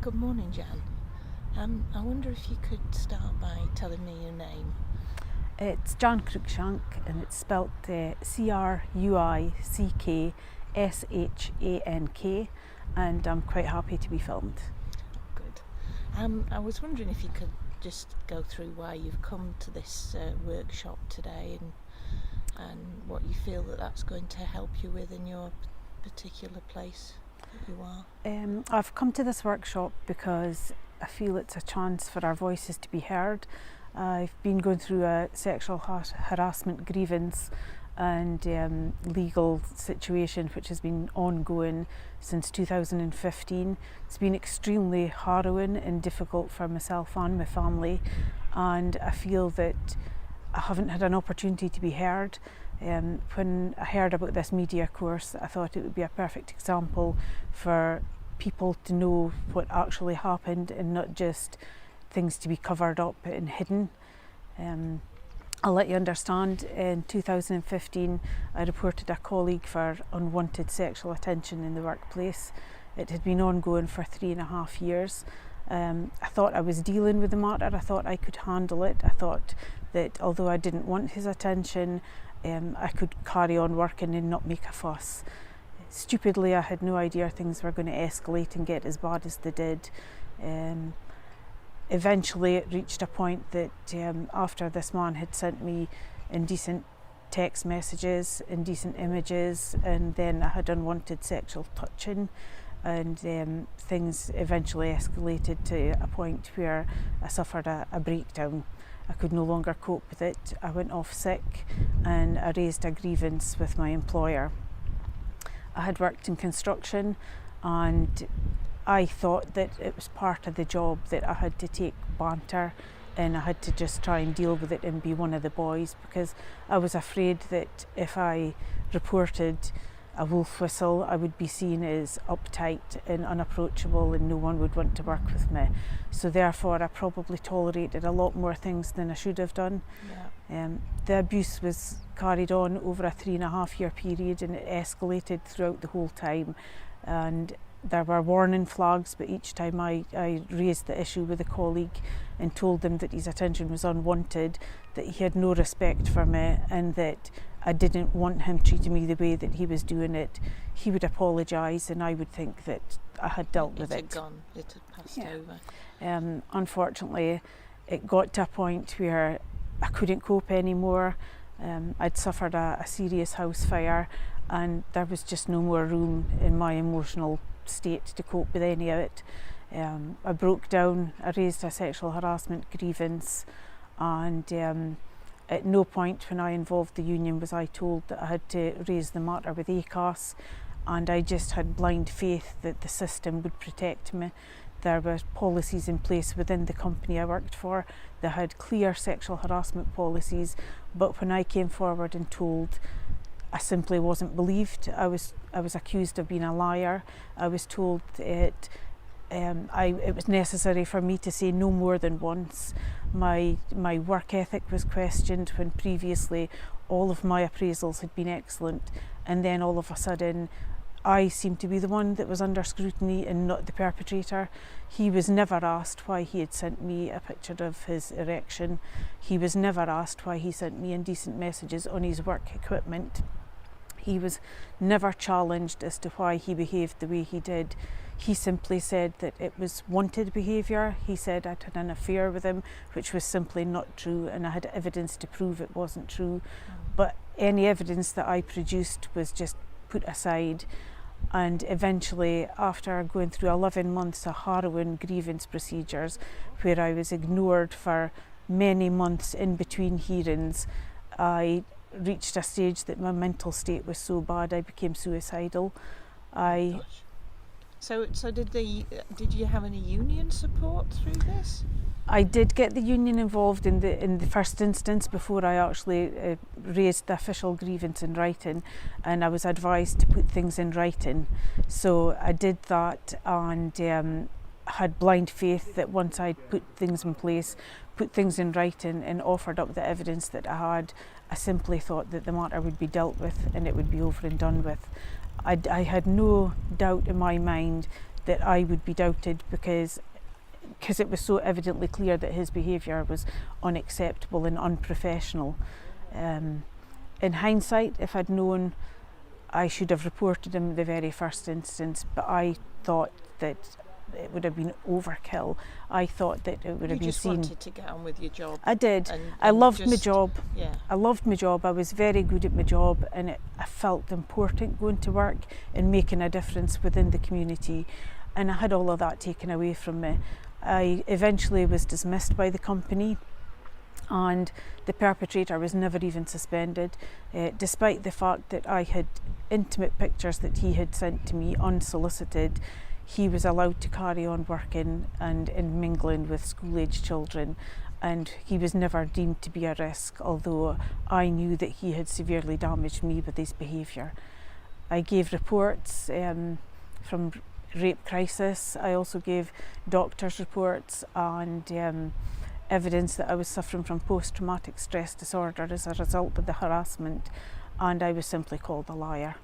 Good morning, Jan. I wonder if you could start by telling me your name. It's Jan Cruickshank, and it's spelt Cruickshank, and I'm quite happy to be filmed. Good. I was wondering if you could just go through why you've come to this workshop today and what you feel that's going to help you with in your particular place that you are. I've come to this workshop because I feel it's a chance for our voices to be heard. I've been going through a sexual harassment grievance and legal situation which has been ongoing since 2015. It's been extremely harrowing and difficult for myself and my family, and I feel that I haven't had an opportunity to be heard. When I heard about this media course, I thought it would be a perfect example for people to know what actually happened and not just things to be covered up and hidden. I'll let you understand, in 2015 I reported a colleague for unwanted sexual attention in the workplace. It had been ongoing for 3.5 years. I thought I was dealing with the matter, I thought I could handle it, I thought that although I didn't want his attention, I could carry on working and not make a fuss. Stupidly, I had no idea things were going to escalate and get as bad as they did. Eventually it reached a point that after this man had sent me indecent text messages, indecent images, and then I had unwanted sexual touching, and things eventually escalated to a point where I suffered a breakdown. I could no longer cope with it. I went off sick and I raised a grievance with my employer. I had worked in construction, and I thought that it was part of the job that I had to take banter and I had to just try and deal with it and be one of the boys, because I was afraid that if I reported a wolf whistle, I would be seen as uptight and unapproachable and no one would want to work with me. So therefore I probably tolerated a lot more things than I should have done. Yeah. The abuse was carried on over a 3.5 year period, and it escalated throughout the whole time, and there were warning flags, but each time I raised the issue with a colleague and told them that his attention was unwanted, that he had no respect for me, and that I didn't want him treating me the way that he was doing it, he would apologise and I would think that I had dealt with it. It had gone, it had passed over. Unfortunately, it got to a point where I couldn't cope anymore. I'd suffered a serious house fire, and there was just no more room in my emotional state to cope with any of it. I broke down, I raised a sexual harassment grievance, and at no point when I involved the union was I told that I had to raise the matter with ACAS, and I just had blind faith that the system would protect me. There were policies in place within the company I worked for. They had clear sexual harassment policies, but when I came forward and told, I simply wasn't believed. I was accused of being a liar. I was told it was necessary for me to say no more than once. My work ethic was questioned when previously all of my appraisals had been excellent, and then all of a sudden I seemed to be the one that was under scrutiny and not the perpetrator. He was never asked why he had sent me a picture of his erection. He was never asked why he sent me indecent messages on his work equipment. He was never challenged as to why he behaved the way he did. He simply said that it was wanted behaviour. He said I'd had an affair with him, which was simply not true, and I had evidence to prove it wasn't true. But any evidence that I produced was just put aside. And eventually, after going through 11 months of harrowing grievance procedures, where I was ignored for many months in between hearings, I reached a stage that my mental state was so bad I became suicidal. So did you have any union support through this? I did get the union involved in the first instance before I actually raised the official grievance in writing, and I was advised to put things in writing. So I did that, and had blind faith that once I'd put things in place, put things in writing and offered up the evidence that I had, I simply thought that the matter would be dealt with and it would be over and done with. I had no doubt in my mind that I would be doubted because it was so evidently clear that his behaviour was unacceptable and unprofessional. In hindsight, if I'd known, I should have reported him in the very first instance, but I thought that it would have been overkill. I thought that it would have been seen. You just wanted to get on with your job. I did. And I loved my just- job. Yeah. I loved my job. I was very good at my job, and I felt important going to work and making a difference within the community. And I had all of that taken away from me. I eventually was dismissed by the company, and the perpetrator was never even suspended, despite the fact that I had intimate pictures that he had sent to me unsolicited. He was allowed to carry on working and mingling with school-aged children, and he was never deemed to be a risk, although I knew that he had severely damaged me with his behaviour. I gave reports from Rape Crisis. I also gave doctors' reports and evidence that I was suffering from post-traumatic stress disorder as a result of the harassment, and I was simply called a liar.